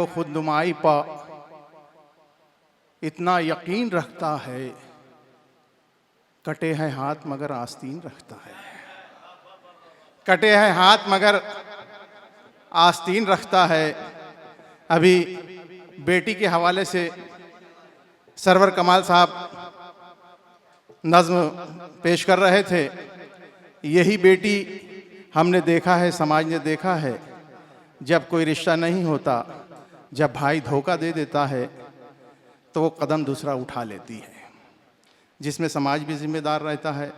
वो खुद नुमाई पा, इतना यकीन रखता है, कटे हैं हाथ मगर आस्तीन रखता है। कटे हैं हाथ मगर आस्तीन रखता है। अभी बेटी के हवाले से सरवर कमाल साहब नज़्म पेश कर रहे थे। यही बेटी हमने देखा है, समाज ने देखा है, जब कोई रिश्ता नहीं होता, जब भाई धोखा दे देता है तो वो कदम दूसरा उठा लेती है, जिसमें समाज भी जिम्मेदार रहता है।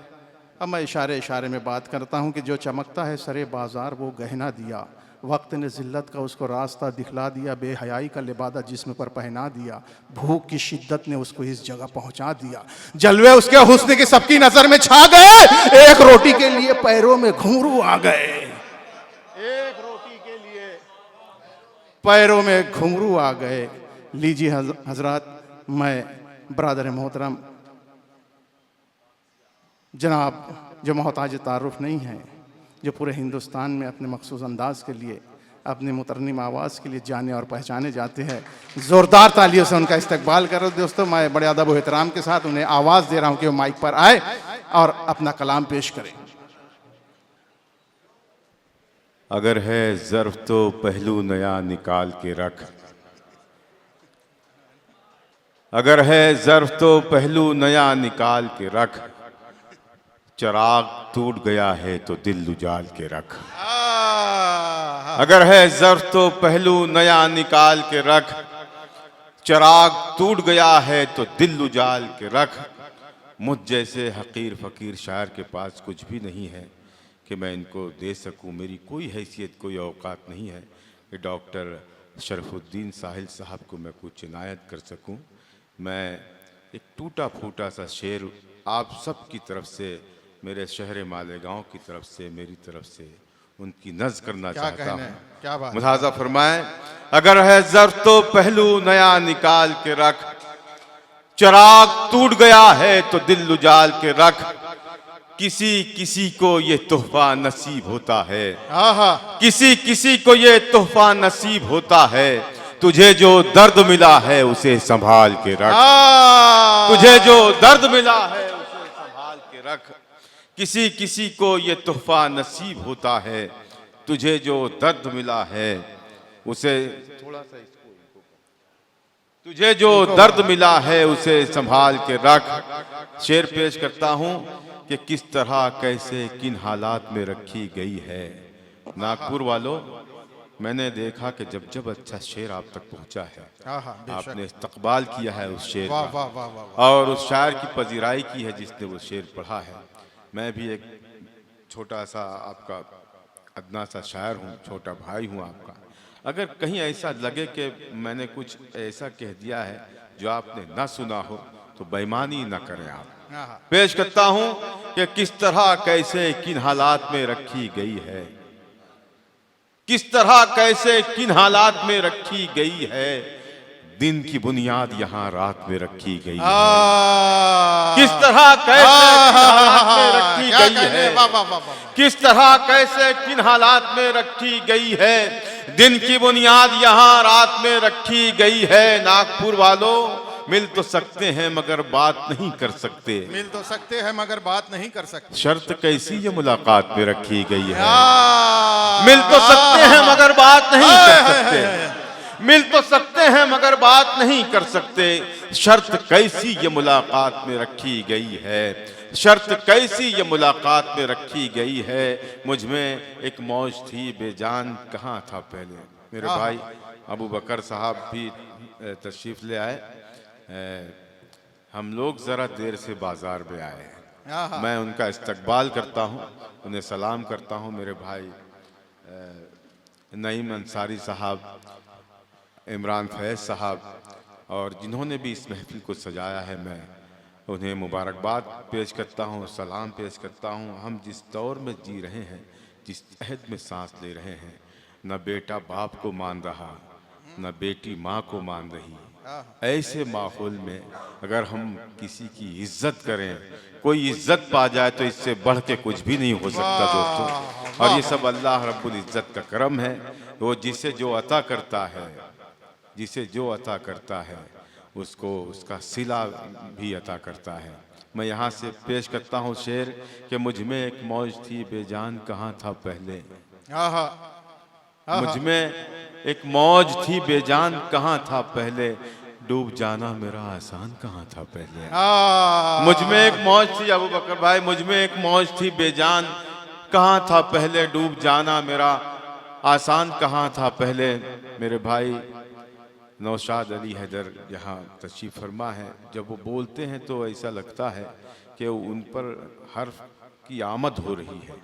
अब मैं इशारे इशारे में बात करता हूँ कि जो चमकता है सरे बाज़ार वो गहना दिया, वक्त ने ज़िल्लत का उसको रास्ता दिखला दिया, बेहयाई का लिबादा जिस्म पर पहना दिया, भूख की शिद्दत ने उसको इस जगह पहुंचा दिया, जलवे उसके हुस्न की सबकी नज़र में छा गए, एक रोटी के लिए पैरों में घुंघरू आ गए, एक रोटी के लिए पैरों में घुंघरू आ गए। लीजिए हजरात, मैं बरादर मोहतरम जनाब जो मोहताज तारुफ नहीं है, जो पूरे हिंदुस्तान में अपने मखसूस अंदाज के लिए, अपने मुतरन्निम आवाज़ के लिए जाने और पहचाने जाते हैं, ज़ोरदार तालियों से उनका इस्तकबाल करो दोस्तों। मैं बड़े अदब व एहतराम के साथ उन्हें आवाज़ दे रहा हूँ कि वो माइक पर आए और अपना कलाम पेश करें। अगर है ज़र्फ़ तो पहलू नया निकाल के रख, अगर है ज़र्फ़ तो पहलू नया निकाल के रख, चराग टूट गया है तो दिल उजाल के रख। अगर है ज़र्फ़ तो पहलू नया निकाल के रख, चराग टूट गया है तो दिल उजाल के रख। मुझ जैसे हकीर फ़कीर शायर के पास कुछ भी नहीं है कि मैं इनको दे सकूं, मेरी कोई हैसियत, कोई औकात नहीं है कि डॉक्टर शरफुद्दीन साहिल साहब को मैं कुछ इनायत कर सकूं। मैं एक टूटा फूटा सा शेर आप सब की तरफ से, मेरे शहर मालेगांव की तरफ से, मेरी तरफ से उनकी नज़्म करना चाहता हूँ। क्या बात, मुलाज़ा फरमाएं। अगर है ज़र्फ़ तो पहलू नया निकाल के रख, चराग टूट गया है तो दिल उजाल के रख। किसी किसी को ये तोहफा नसीब होता है, किसी किसी को ये तोहफा नसीब होता है, तुझे जो दर्द मिला है उसे संभाल के रख। तुझे जो दर्द मिला है उसे संभाल के रख। किसी किसी को ये तोहफा नसीब होता है, तुझे जो दर्द मिला है उसे, थोड़ा सा इसको, तुझे जो दर्द मिला है उसे संभाल के रख। शेर पेश करता हूँ कि किस तरह कैसे किन हालात में रखी गई है। नागपुर वालों, मैंने देखा कि जब जब अच्छा शेर आप तक पहुंचा है, आपने इस्तकबाल किया है उस शेर का, और उस शायर की पजीराई की है जिसने वो शेर पढ़ा है। मैं भी एक छोटा सा आपका अदना सा शायर हूँ, छोटा भाई हूँ आपका। अगर कहीं ऐसा लगे कि मैंने कुछ ऐसा कह दिया है जो आपने ना सुना हो तो बेईमानी ना करें आप। पेश करता हूँ कि किस तरह कैसे किन हालात में रखी गई है, किस तरह कैसे किन हालात में रखी गई है। दिन की बुनियाद यहाँ रात में रखी गई है। किस तरह कैसे किन हालात में रखी गई है, किस तरह कैसे किन हालात में रखी गई है। दिन की बुनियाद यहाँ रात में रखी गई है। नागपुर वालों, मिल तो सकते हैं मगर बात नहीं कर सकते, मिल तो सकते हैं मगर बात नहीं कर सकते। शर्त कैसी ये मुलाकात में रखी गई है। मिल तो सकते हैं मगर बात नहीं कर सकते, मिल तो सकते हैं मगर बात नहीं कर सकते। शर्त कैसी ये मुलाकात में रखी गई है, शर्त कैसी ये मुलाकात में रखी गई है। मुझ में एक मौज थी बेजान कहाँ था पहले। मेरे भाई अबू बकर साहब भी तशरीफ ले आए। हम लोग ज़रा देर से बाज़ार में आए हैं। मैं उनका इस्तकबाल करता हूँ, उन्हें सलाम करता हूँ। मेरे भाई नईम अंसारी साहब, इमरान फैज़ साहब, और जिन्होंने भी इस महफिल को सजाया है, मैं उन्हें मुबारकबाद पेश करता हूँ, सलाम पेश करता हूँ। हम जिस दौर में जी रहे हैं, जिस अहद में सांस ले रहे हैं, न बेटा बाप को मान रहा, न बेटी माँ को मान रही, ऐसे माहौल में अगर हम किसी की इज्जत करें, कोई इज्जत पा जाए तो इससे बढ़ के कुछ भी नहीं हो सकता दोस्तों। और ये सब अल्लाह रब्बुल इज्जत का करम है। वो जिसे जो अता करता है जिसे जो अता करता है उसको उसका सिला भी अता करता है। मैं यहाँ से पेश करता हूँ शेर कि मुझ में एक मौज थी बेजान कहाँ था पहले। आहा, आहा। मुझ में एक मौज थी बेजान कहाँ था पहले, डूब जाना मेरा आसान कहाँ था पहले। मुझ में एक मौज थी अबू बकर भाई, मुझ में एक मौज थी बेजान कहाँ था पहले, डूब जाना मेरा आसान कहाँ था पहले। मेरे भाई नौशाद अली हैदर यहाँ तशरीफ़ फरमा है, जब वो बोलते हैं तो ऐसा लगता है कि उन पर हर्फ की आमद हो रही है।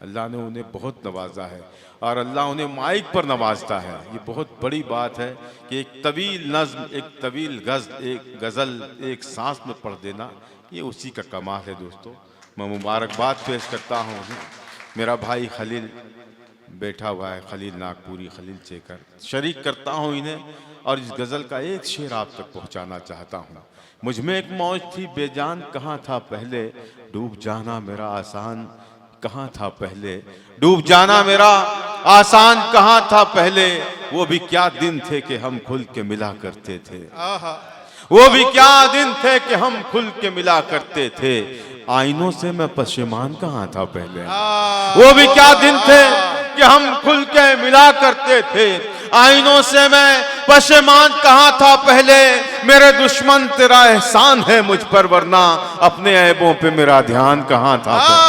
अल्लाह ने उन्हें बहुत नवाजा है और अल्लाह उन्हें माइक पर नवाजता है। ये बहुत बड़ी बात है कि एक तवील नज़्म, एक तवील एक गज़ल एक सांस में पढ़ देना, ये उसी का कमाल है दोस्तों। मैं मुबारकबाद पेश करता हूँ। मेरा भाई खलील बैठा हुआ है, खलील नागपुरी, खलील चेकर, शरीक करता हूँ इन्हें और इस गज़ल का एक शेर आप तक पहुँचाना चाहता हूँ। मुझ में एक मौज थी बेजान कहाँ था पहले, डूब जाना मेरा आसान कहाँ था पहले, डूब जाना मेरा आसान कहाँ था पहले। वो भी क्या दिन थे कि हम खुल के मिला करते थे, वो भी क्या दिन थे कि हम खुल के मिला करते थे। आईनों से मैं पशेमान कहाँ था पहले, वो भी क्या दिन थे कि हम खुल के मिला करते थे। आईनों से मैं पशेमान कहाँ था पहले, मेरे दुश्मन तेरा एहसान है मुझ पर, वरना अपने ऐबों पे मेरा ध्यान कहाँ था पहले।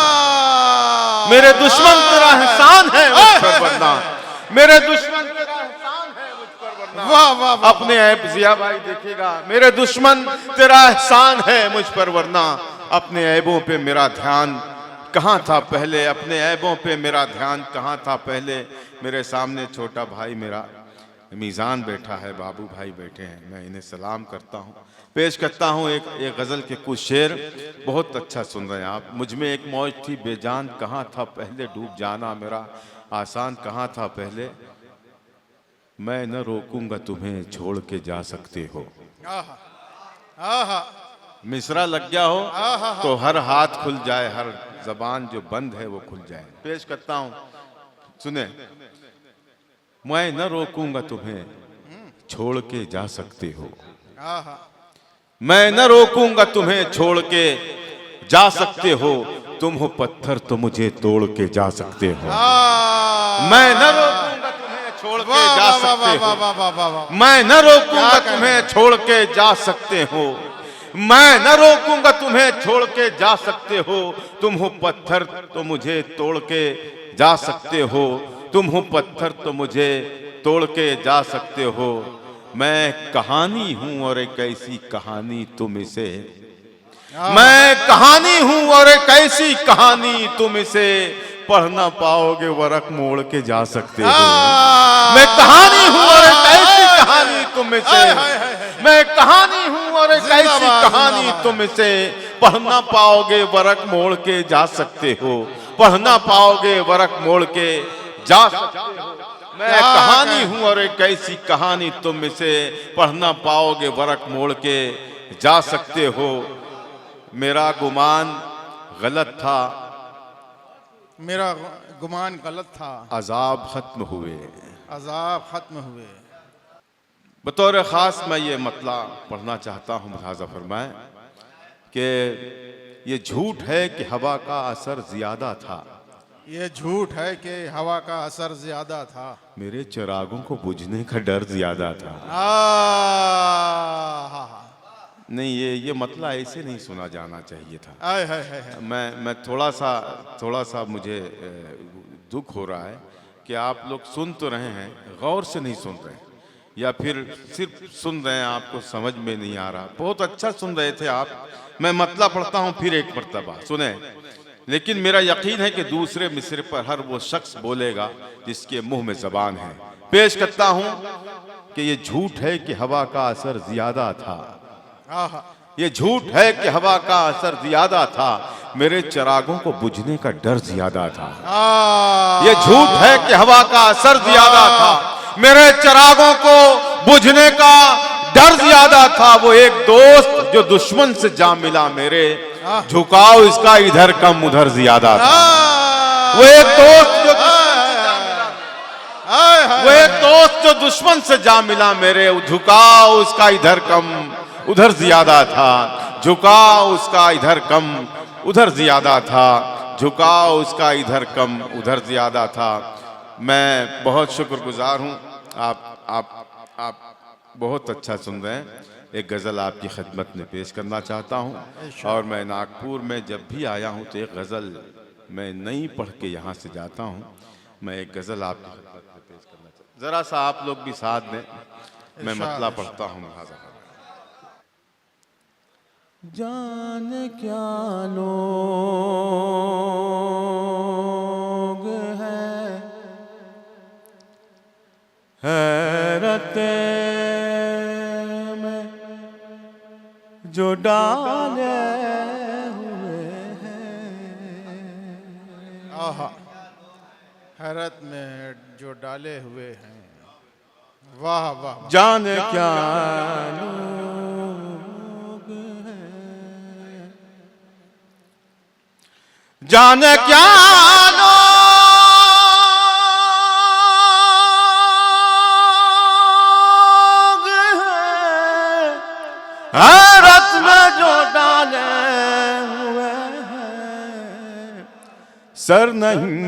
मेरे दुश्मन तेरा एहसान है मुझ पर, वरना मेरे दुश्मन तेरा एहसान है मुझ पर, वरना वाह वाह वाह। अपने ऐब, जिया भाई देखिएगा, मेरे दुश्मन तेरा एहसान है मुझ पर, वरना अपने ऐबों पे मेरा ध्यान कहाँ था पहले, अपने ऐबों पे मेरा ध्यान कहाँ था पहले। मेरे सामने छोटा भाई मेरा मीज़ान बैठा है, बाबू भाई बैठे हैं, मैं इन्हें सलाम करता हूँ। पेश करता हूँ एक गज़ल के कुछ शेर, बहुत अच्छा सुन रहे हैं आप। मुझ में एक मौज थी बेजान कहाँ था पहले, डूब जाना मेरा आसान कहाँ था पहले। मैं न रोकूंगा तुम्हें छोड़ के जा सकते हो। मिसरा लग गया हो तो हर हाथ खुल जाए, हर जबान जो बंद है वो खुल जाए। पेश करता हूं, सुने। मैं न रोकूंगा तुम्हें छोड़ के जा सकते हो, मैं न रोकूंगा तुम्हें छोड़ के जा सकते हो, तुम हो पत्थर तो मुझे तोड़ के जा सकते हो। मैं न रोकूंगा तुम्हें छोड़ के जा सकते हो, मैं न रोकूंगा तुम्हें छोड़ के जा सकते हो, मैं न रोकूंगा तुम्हें छोड़ के जा सकते हो, तुम हो पत्थर तो मुझे तोड़ के जा सकते हो, तुम हो पत्थर तो मुझे तोड़ के जा सकते हो। मैं कहानी हूं और एक ऐसी कहानी तुम इसे, मैं कहानी हूं और एक ऐसी कहानी तुम इसे पढ़ ना पाओगे, वरक मोड़ के जा सकते हो। मैं कहानी हूं और एक ऐसी कहानी तुम इसे, मैं कहानी हूं और एक ऐसी कहानी तुम इसे पढ़ ना पाओगे, वरक मोड़ के जा सकते हो, पढ़ ना पाओगे, वरक मोड़ के जा सकते हो। मैं कहानी हूं और एक ऐसी कहानी तुम इसे पढ़ ना पाओगे, वरक मोड़ के जा सकते हो। मेरा गुमान गलत था, मेरा गुमान गलत था, अजाब खत्म हुए, अजाब खत्म हुए। बतौर ख़ास मैं ये मतला पढ़ना चाहता हूँ, मुलाज़ा फरमाएं कि ये झूठ है कि हवा का असर ज़्यादा था, ये झूठ है कि हवा का असर ज्यादा था, मेरे चिरागों को बुझने का डर ज़्यादा था। नहीं, ये मतला ऐसे नहीं सुना जाना चाहिए था। आय हाय हाय। मैं थोड़ा सा मुझे दुख हो रहा है कि आप लोग सुन तो रहे हैं, गौर से नहीं सुन रहे, या फिर सिर्फ सुन रहे हैं, आपको समझ में नहीं आ रहा। बहुत अच्छा सुन रहे थे आप। मैं मतला पढ़ता हूँ फिर एक मर्तबा सुने, लेकिन मेरा यकीन है कि दूसरे मिसरे पर हर वो शख्स बोलेगा जिसके मुंह में जबान है। पेश करता हूँ कि ये झूठ है कि हवा का असर ज्यादा था, ये झूठ है कि हवा का असर ज्यादा था, मेरे चिरागों को बुझने का डर ज्यादा था। ये झूठ है कि हवा का असर ज्यादा था, मेरे चिरागों को बुझने का डर ज्यादा था। वो एक दोस्त जो दुश्मन से जा मिला मेरे, झुकाव इसका इधर कम उधर ज्यादा था। वो एक दोस्त जो दुश्मन से जा मिला, वो एक दोस्त जो दुश्मन से जा मिला मेरे, झुकाव उसका इधर कम उधर ज्यादा था, झुकाव उसका इधर कम उधर ज्यादा था, झुकाव उसका इधर कम उधर ज्यादा था। मैं बहुत शुक्रगुजार हूँ। आप बहुत अच्छा सुन रहे हैं। एक गज़ल आपकी खिदमत में पेश करना चाहता हूँ। और मैं नागपुर में जब भी आया हूँ तो एक गज़ल मैं नहीं पढ़ के यहाँ से जाता हूँ। मैं एक गज़ल आपकी खिदमत में पेश करना चाहता हूँ, ज़रा सा आप लोग भी साथ दें। मैं मतला पढ़ता हूँ। जाने क्या लोग हैं हैरत में जो डाले हुए हैं। आहा, हैरत में जो डाले हुए हैं। वाह वाह, जाने क्या लोग हैं, जाने क्या लोग हैं हैरत में जो डाले हुए हैं। सर नहीं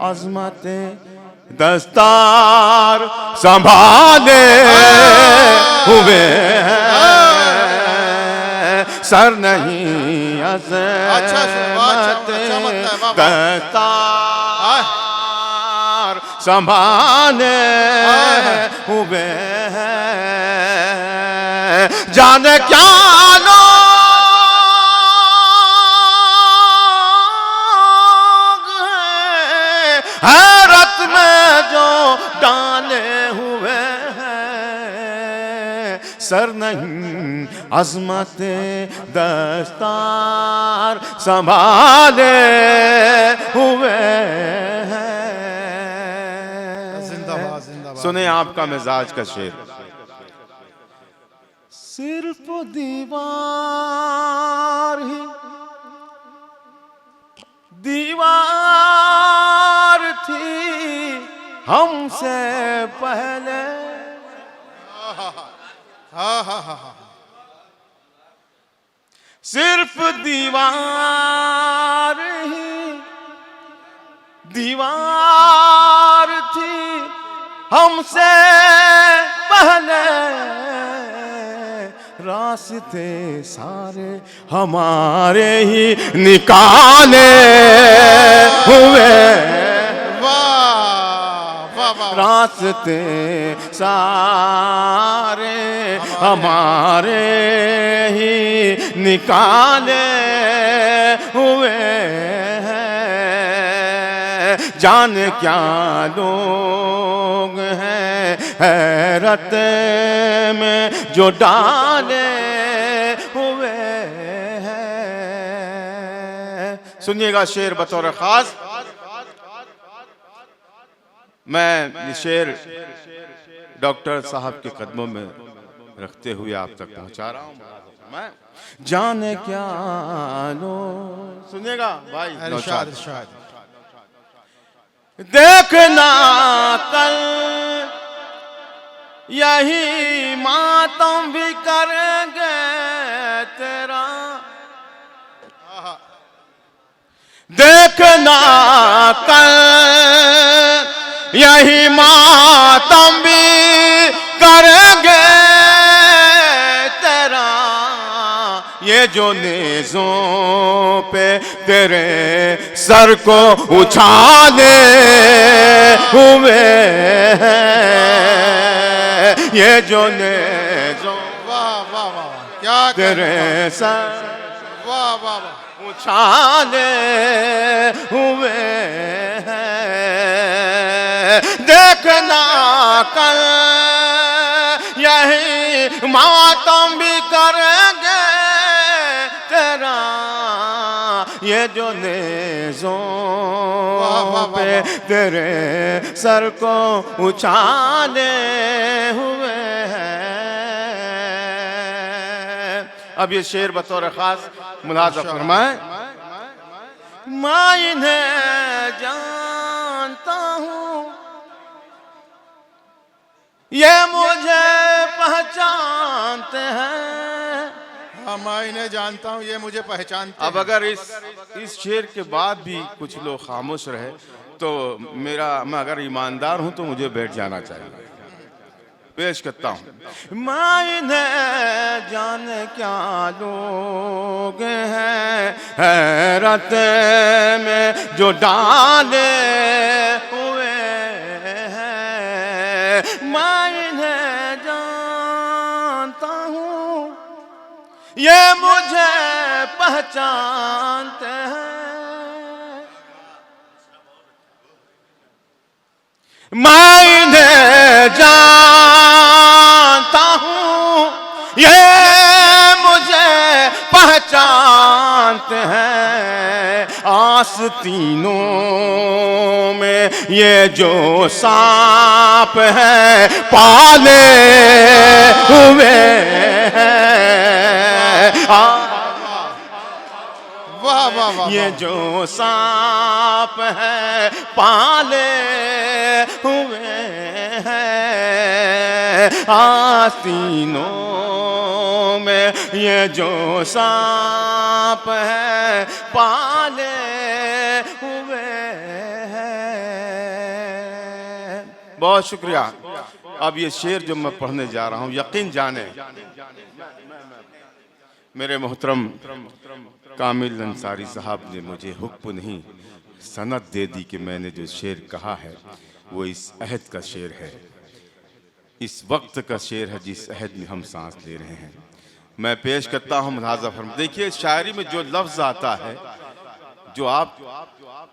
अजमते दस्तार संभाले हुए हैं। सर नहीं अजमते दस्तार संभाले हुए हैं। जाने क्या लोग हैं हैरत में जो डाले हुए हैं। सर नहीं अजमते दस्तार संभाले हुए हैं। जिंदाबाद जिंदाबाद। सुने आपका मिजाज का शेर। सिर्फ दीवार ही दीवार थी हमसे पहले। सिर्फ दीवार ही दीवार थी हमसे पहले। रास्ते सारे हमारे ही निकाले हुए। रास्ते सारे हमारे ही निकाले हुए हैं। जाने क्या लोग हैं हैरत में जो डाले हुए हैं। सुनिएगा शेर बतौर खास। मैं ये शेर डॉक्टर साहब के कदमों में रखते हुए आप तक पहुंचा रहा हूं। मैं जाने क्या लो, सुनिएगा भाई। इरशाद इरशाद। देखना कल यही मातम भी करेंगे तेरा। देखना कल यही मातम भी करेंगे तेरा। ये जो नेज़ों पे तेरे सर को उछाले हुए हैं। ये जो नेज़ों वाह वाह वाह, क्या तेरे सर वाह वाह वाह, उछाले हुए हैं। देखना कल यही मातम भी करेंगे तेरा। ये जो नेज़ों पे तेरे सर को उछाले हुए हैं। अब ये शेर बतौर खास मुलाज़ा फरमाएं। मैं इन्हें जानता हूँ ये मुझे पहचानते हैं। हाँ, मैं इन्हें जानता हूँ, ये मुझे पहचानते अब हैं। अगर इस शेर के बाद भी कुछ लोग खामोश रहे तो मैं अगर ईमानदार हूं तो मुझे बैठ जाना चाहिए। पेश करता हूं। मैं इन्हें जाने क्या लोग हैं, हैरत में जो डाले हुए हैं। मैं इन्हें जानता हूँ, ये मुझे पहचानते हैं। मैं इन्हें जानता हूँ, ये मुझे पहचानते हैं। आस्तीनों में ये जो सांप है पाले हुए हैं। वाह वाह वाह। ये जो सांप है पाले हुए हैं। आस्तीनों में ये जो सांप है पाले हुए हैं। बहुत शुक्रिया। अब ये शेर जो मैं पढ़ने जा रहा हूँ, यकीन जाने मेरे मोहतरम कामिल अंसारी साहब ने मुझे हुक्म नहीं सनद दे दी कि मैंने जो शेर कहा है वो इस अहद का शेर है, इस वक्त का शेर है जिस अहद में हम सांस ले रहे हैं। मैं पेश करता हूँ मुलाजा फरमाइए। देखिए, शायरी में जो लफ्ज़ आता है, जो आप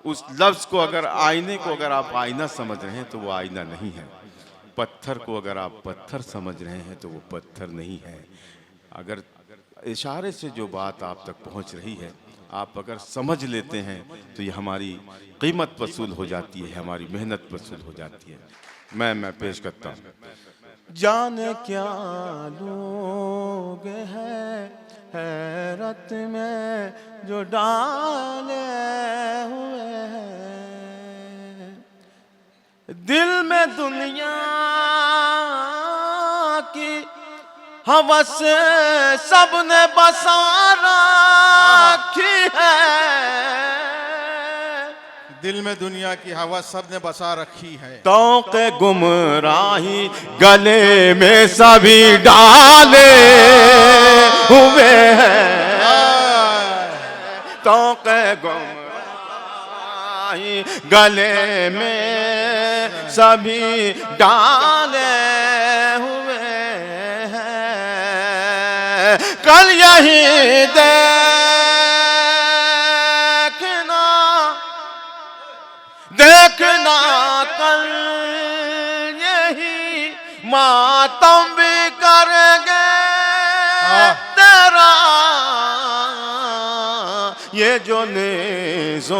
उस लफ्ज़ को अगर आईने को अगर आप आईना समझ रहे हैं तो वो आईना नहीं है। पत्थर को अगर आप पत्थर समझ रहे हैं तो वो पत्थर नहीं है। अगर इशारे से जो बात आप तक पहुंच रही है, आप अगर समझ लेते हैं तो ये हमारी कीमत वसूल हो जाती है, हमारी मेहनत वसूल हो जाती है। मैं पेश करता हूँ। जाने क्या लोग हैं हैरत में जो डाले हुए हैं। दिल में दुनिया की हवस सबने बसा रखी है। दिल में दुनिया की हवा सबने बसा रखी है। तौक़े गुमराही गले में सभी डाले हुए हैं। तौक़े गुमराही गले में सभी डाले हुए हैं। कल यही देखना कल यही मातम भी करेंगे तेरा। ये जो नेज़ों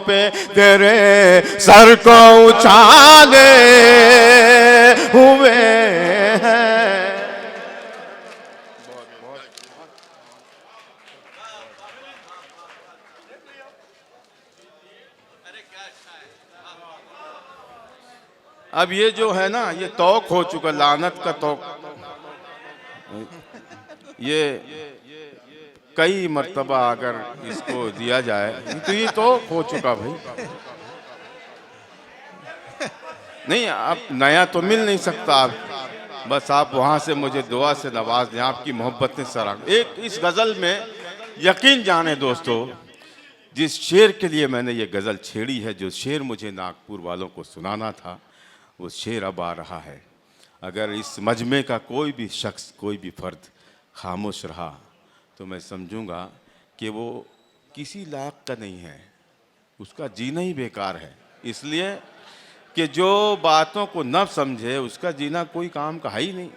पे तेरे सर को उछाले हुए हैं। अब ये जो है ना, ये तौक हो चुका, लानत का तौक। ये कई मर्तबा अगर इसको दिया जाए तो ये तौक हो चुका भाई। नहीं, आप नया तो मिल नहीं सकता। आप बस आप वहाँ से मुझे दुआ से नवाज दें, आपकी मोहब्बत ने सराह। एक इस गज़ल में यकीन जाने दोस्तों, जिस शेर के लिए मैंने ये गज़ल छेड़ी है, जो शेर मुझे नागपुर वालों को सुनाना था, वो शेर अब आ रहा है। अगर इस मजमे का कोई भी शख्स, कोई भी फ़र्द खामोश रहा तो मैं समझूंगा कि वो किसी लायक का नहीं है, उसका जीना ही बेकार है। इसलिए कि जो बातों को न समझे उसका जीना कोई काम का है ही नहीं।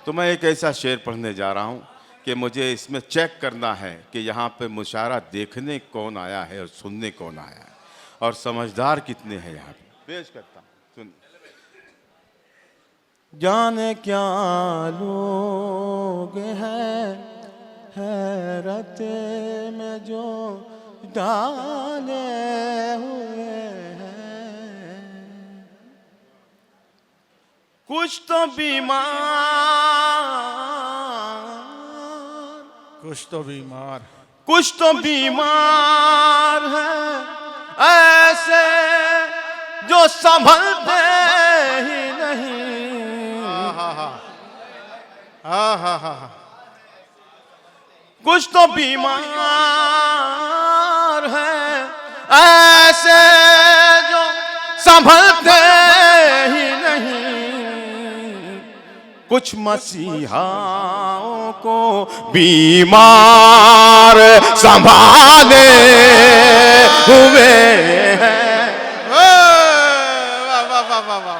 तो मैं एक ऐसा शेर पढ़ने जा रहा हूँ कि मुझे इसमें चेक करना है कि यहाँ पे मुशारा देखने कौन आया है और सुनने कौन आया है, और समझदार कितने हैं यहाँ पे। पेश करता हूँ, सुन। जाने क्या लोग हैं हैरत में जो डाले हुए हैं। कुछ तो बीमार, कुछ तो बीमार, कुछ तो बीमार है ऐसे जो संभलते ही नहीं। हा। कुछ तो बीमार है ऐसे जो संभलते ही नहीं। कुछ मसीहाओं को बीमार संभाले हुए हैं। वाह वाह वाह वाह वाह।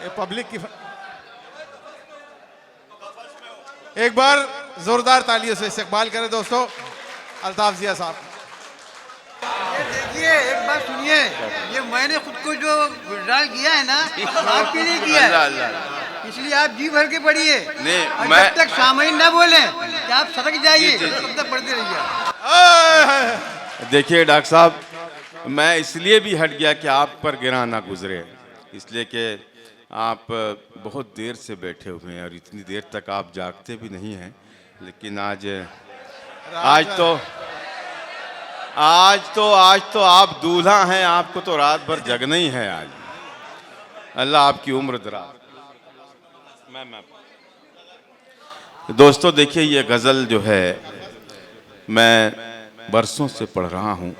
ये पब्लिक की एक बार जोरदार तालियों से इस्तकबाल करें दोस्तों अल्ताफ जिया साहब। ये देखिए, एक बात सुनिए, ये मैंने खुद को जो विड्रॉल किया है ना, आपके लिए किया है, इसलिए आप जी भर के पढ़िए। नहीं, और मैं- जब तक सामयिक ना बोले कि आप सटक जाइए, तब तक पढ़ते रहिए। देखिए डॉक्टर साहब, मैं इसलिए भी हट गया कि आप पर गिरा ना गुजरे, इसलिए कि आप बहुत देर से बैठे हुए हैं और इतनी देर तक आप जागते भी नहीं हैं। लेकिन आज तो आप दूल्हा हैं, आपको तो रात भर जगना ही है आज। अल्लाह आपकी उम्र दराज। दोस्तों देखिए, ये गज़ल जो है मैं बरसों से पढ़ रहा हूँ।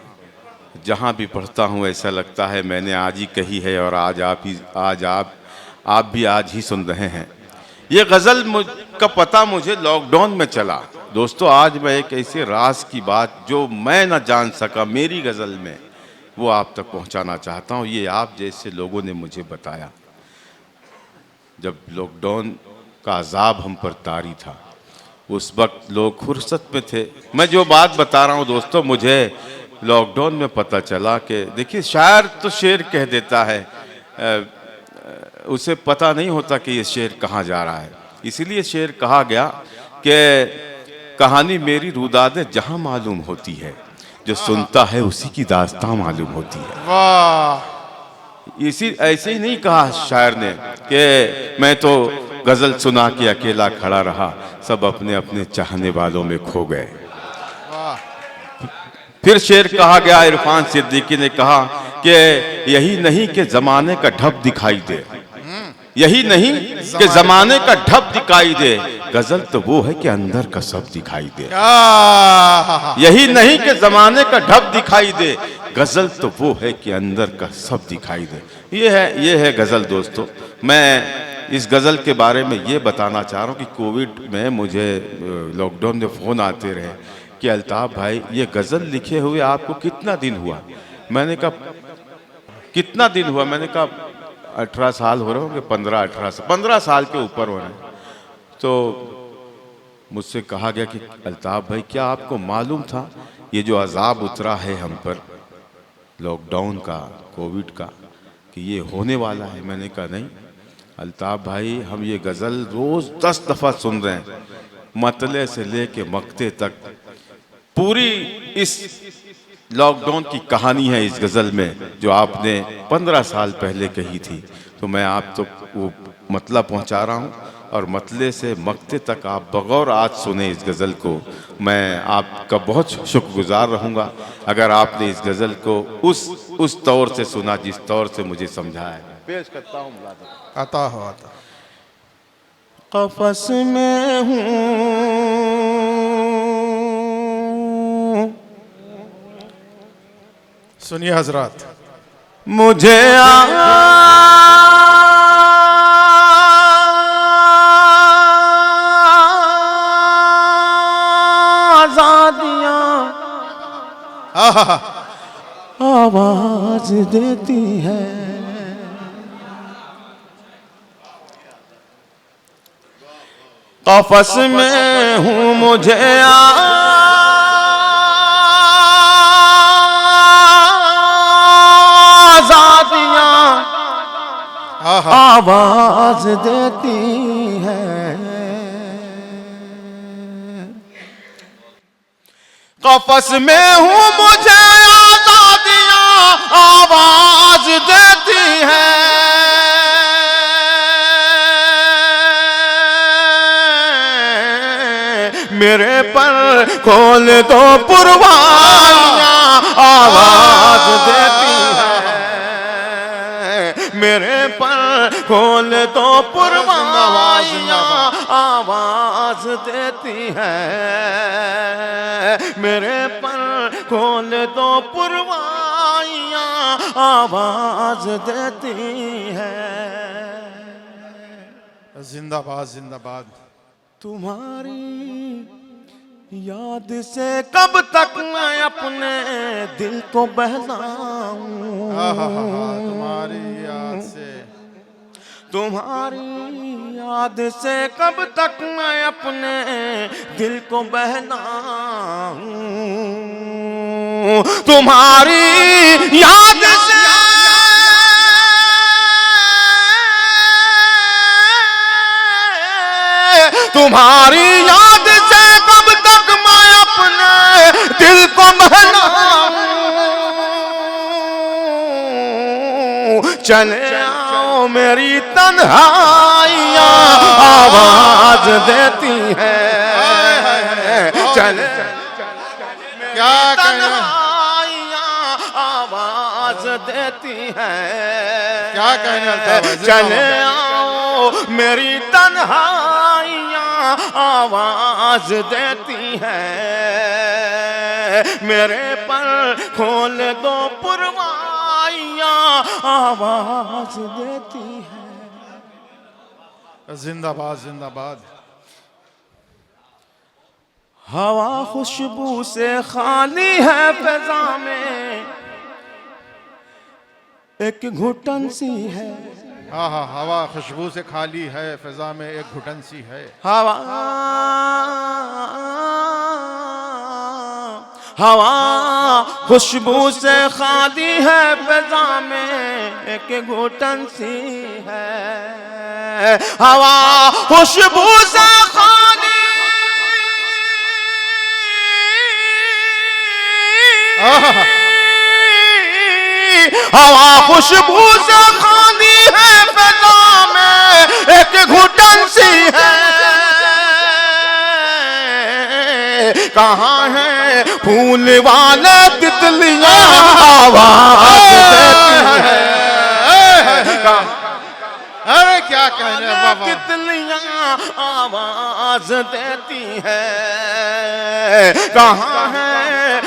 जहाँ भी पढ़ता हूँ ऐसा लगता है मैंने आज ही कही है और आज आप भी आज ही सुन रहे हैं। ये गज़ल का पता मुझे लॉकडाउन में चला। दोस्तों आज मैं एक ऐसे राज की बात जो मैं न जान सका मेरी गज़ल में, वो आप तक पहुँचाना चाहता हूँ। ये आप जैसे लोगों ने मुझे बताया। जब लॉकडाउन का अजाब हम पर तारी था, उस वक्त लोग फुर्सत में थे। मैं जो बात बता रहा हूँ दोस्तों, मुझे लॉकडाउन में पता चला कि देखिए, शायर तो शेर कह देता है, उसे पता नहीं होता कि ये शेर कहाँ जा रहा है। इसीलिए शेर कहा गया कि कहानी मेरी रुदादे जहाँ मालूम होती है, जो सुनता है उसी की दास्तां मालूम होती है। वाह। इसी ऐसे ही नहीं कहा शायर ने कि मैं तो गज़ल सुना के अकेला खड़ा रहा, सब अपने अपने चाहने वालों में खो गए। फिर शेर कहा गया, इरफान सिद्दीकी ने कहा कि यही नहीं कि ज़माने का ढप दिखाई दे, यही नहीं कि ज़माने का ढप दिखाई दे, गज़ल तो वो है कि अंदर का सब दिखाई दे। यही नहीं कि ज़माने का ढप दिखाई दे, गज़ल तो वो है कि अंदर का सब दिखाई दे। ये है गज़ल दोस्तों। मैं इस गज़ल के बारे में ये बताना चाह रहा हूँ कि कोविड में मुझे लॉकडाउन में फ़ोन आते रहे कि अल्ताफ भाई ये गज़ल लिखे हुए आपको कितना दिन हुआ। मैंने कहा कितना दिन हुआ, मैंने कहा 18 साल हो रहे होंगे, 15 साल के ऊपर हो रहे हैं। तो मुझसे कहा गया कि अल्ताफ भाई क्या आपको मालूम था ये जो अजाब उतरा है हम पर लॉकडाउन का, कोविड का, कि ये होने वाला है। मैंने कहा नहीं अल्ताफ भाई, हम ये गज़ल रोज़ 10 दफ़ा सुन रहे हैं, मतले से लेके मक्ते तक। पूरी इस लॉकडाउन की कहानी है इस गज़ल में, जो आपने 15 साल पहले कही थी। तो मैं आप तो वो मतला पहुंचा रहा हूं, और मतले से मक्ते तक आप बगौर आज सुने इस गज़ल को। मैं आपका बहुत शुक्रगुजार रहूँगा अगर आपने इस गज़ल को उस तौर से सुना जिस तौर से मुझे समझाया है। पेश करता हूँ। आता हो आता। क़फ़स में हूँ सुनिए हजरात, मुझे आज़ादियाँ आवाज देती है। क़फ़स में हूँ मुझे आज़ादियाँ आवाज देती है। क़फ़स में हूँ मुझे आज़ादियाँ मेरे पर खोल दो पुरवाइयां आवाज देती है, मेरे पर खोल दो पुरवाइयां आवाज देती है, मेरे पर खोल दो पुरवाइयां आवाज देती है। जिंदाबाद जिंदाबाद। तुम्हारी याद से कब तक मैं अपने दिल को बहलाऊं, तुम्हारी याद से, तुम्हारी याद से कब तक मैं अपने दिल को बहलाऊं, तुम्हारी याद से तुम्हारी याद से कब तक मैं अपने दिल को बहलाऊं, चले आओ मेरी तन्हाइयां आवाज देती है, चले क्या कहना, आवाज देती है, क्या कहना था वैसे? चले आओ मेरी तन्हाइयां आवाज देती है, मेरे पर खोल दो पुरवाइयां आवाज देती है। जिंदाबाद जिंदाबाद। हवा खुशबू से खाली है फिजा में, एक घुटन सी है, हाँ हाँ, हवा खुशबू से खाली है, फिजा में एक घुटन सी है। हवा हवा खुशबू से खाली है, फिजा में एक घुटन सी है, हवा खुशबू से खाली, हवा खुशबू से खाली है, फिजा में एक घुटन सी है, कहाँ है फूल वाले तितलियां आवाज देती है, अरे क्या कहने बाबा, तितलियां आवाज देती है, कहाँ है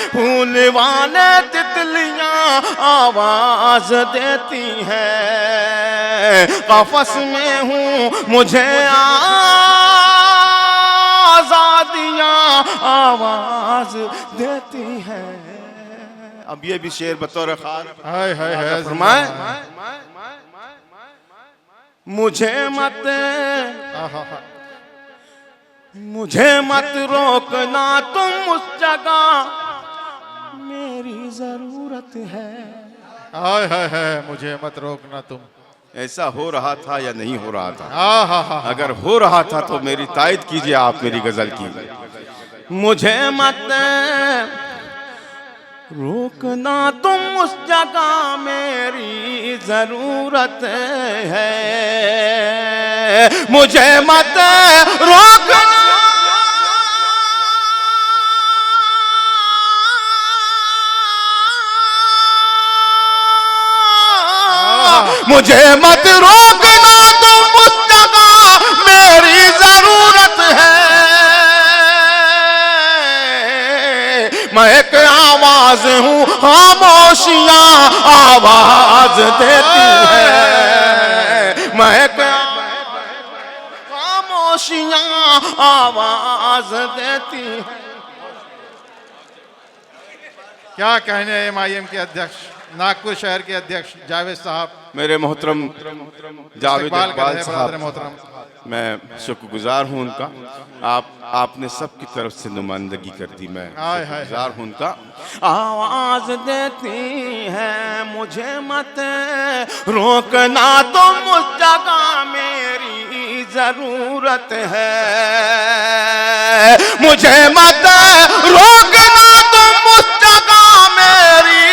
फूल वाले तितलियां आवाज देती है, कफस में हूँ मुझे आजादियां आवाज देती है। अब ये भी शेर बतौर खास हाय हाय हाय, फरमाए, मुझे मत मुझे मत रोकना तुम उस जगह मेरी जरूरत है, हाय हाय हाय, मुझे मत रोकना तुम। ऐसा हो रहा था या नहीं हो रहा था? हाँ हाँ हाँ, अगर हो रहा था तो मेरी तायद कीजिए आप मेरी गजल की। मुझे मत रोकना तुम उस जगह मेरी जरूरत है, मुझे मत रोकना मुझे मत रोकना तुम उस जगह मेरी जरूरत है, मैं एक आवाज हूँ खामोशियाँ आवाज देती है, मैं एक खामोशियाँ आवाज देती है। क्या कहने MIM के अध्यक्ष नागपुर शहर के अध्यक्ष जावेद साहब, मेरे मोहतरम जावेद इकबाल साहब, मोहतरम, मैं शुक्रगुजार हूँ उनका। आपने सबकी तरफ से नुमाइंदगी कर दी, मैं शुक्रगुजार हूँ उनका। आवाज देती है मुझे मत रोकना तुम उस जगह मेरी जरूरत है, मुझे मत रोकना तुम उस जगह मेरी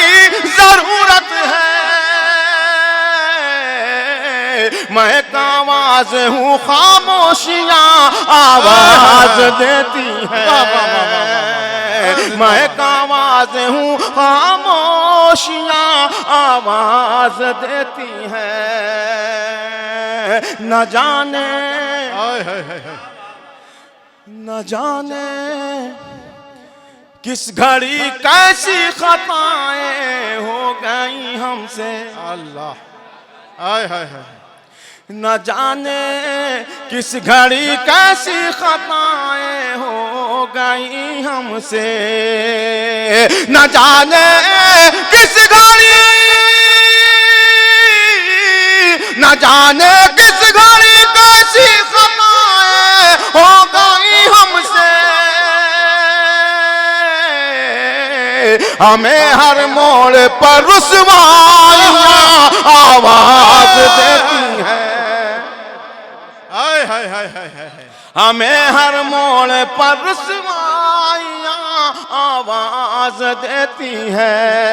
जरूरत है, मैं कावा आवाज हूँ, खामोशियाँ आवाज देती हैं। मैं एक आवाज हूँ, खामोशियाँ आवाज देती हैं। न जाने न जाने किस घड़ी कैसी खताएं हो गई हमसे। अल्लाह आय हाय हाय। न जाने किस घड़ी कैसी खताएं हो गई हमसे। न जाने किस घड़ी, न जाने किस घड़ी कैसी खताएं हो गई हमसे। हमें हर मोड़ पर रुसवाइयाँ आवाज देती हैं। हाय हाय हाय हाय हाय। हमें हर मोड़ पर रुसवाइयाँ आवाज देती हैं।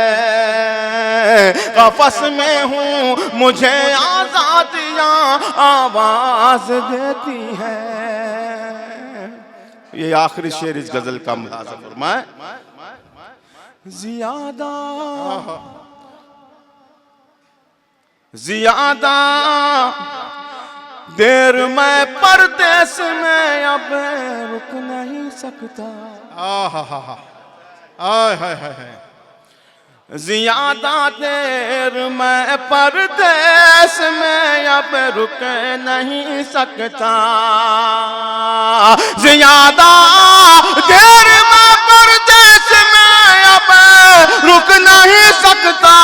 कफस में हूँ मुझे आजादियाँ आवाज देती हैं। ये आखिरी शेर इस गजल का मुलाज़ा फरमाए। ज़ियादा देर मैं परदेस में अब रुक नहीं सकता। हाय हाय हाय हाय। ज़ियादा देर मैं परदेस में अब रुक नहीं सकता। ज़ियादा देर मैं परदेस में अब रुक नहीं सकता।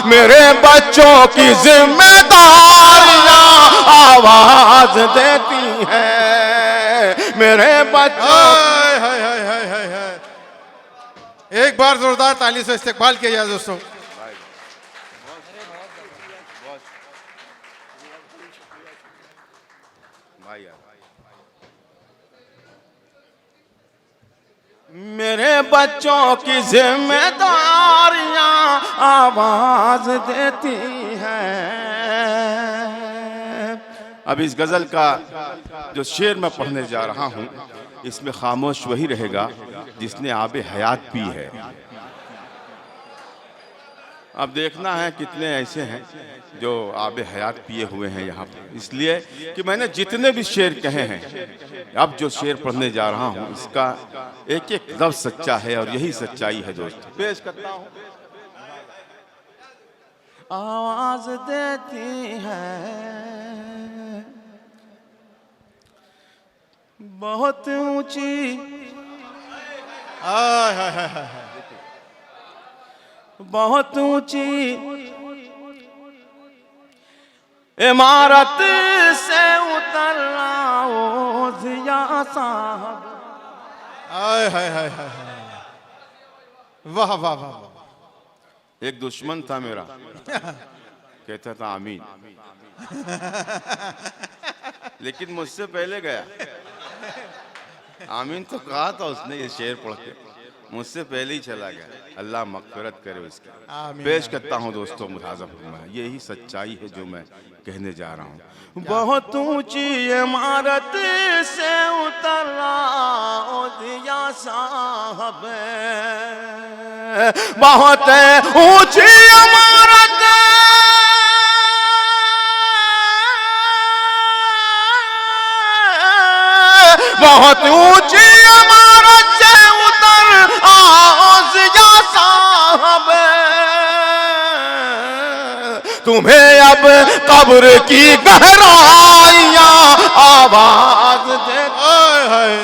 मेरे बच्चों की जिम्मेदारियां आवाज देती हैं। मेरे बच्चों हाय हाय हाय हाय हाय हाय। एक बार जोरदार ताली से इस्तकबाल किया जाए दोस्तों। मेरे बच्चों की जिम्मेदारियां आवाज देती हैं। अब इस गजल का जो शेर मैं पढ़ने जा रहा हूं, इसमें खामोश वही रहेगा जिसने आबे हयात पी है। अब देखना है कितने ऐसे हैं जो आबे हयात पिए हुए हैं यहाँ पर। इसलिए कि मैंने जितने भी शेर कहे हैं, अब जो शेर पढ़ने जा रहा हूँ इसका एक एक लफ्ज़ सच्चा है और यही सच्चाई है दोस्तों। पेश करता हूँ। आवाज देती है बहुत ऊंची, हाय हाय हाय हाय। बहुत ऊंची इमारत से उतर रहा ओ ज़िया साहब। हाय हाय हाय हाय। वाह वाह वाह। एक दुश्मन था मेरा, कहता था आमीन, लेकिन मुझसे पहले गया। आमीन तो कहा था उसने, ये शेर पढ़ के मुझसे पहले ही चला गया। अल्लाह मग़फ़िरत करे उसकी। पेश करता हूँ दोस्तों मुलाज़ा फरमाएं। यही सच्चाई है जो मैं कहने जा रहा हूँ। बहुत ऊंची इमारत से उतर रहा ओ ज़िया साहब। बहुत ऊंची इमारत बहुत ऊंची इमारत से उतर आओ ज़िया साहब। तुम्हें अब कब्र की गहराइयां आवाज दे। हाय हाय।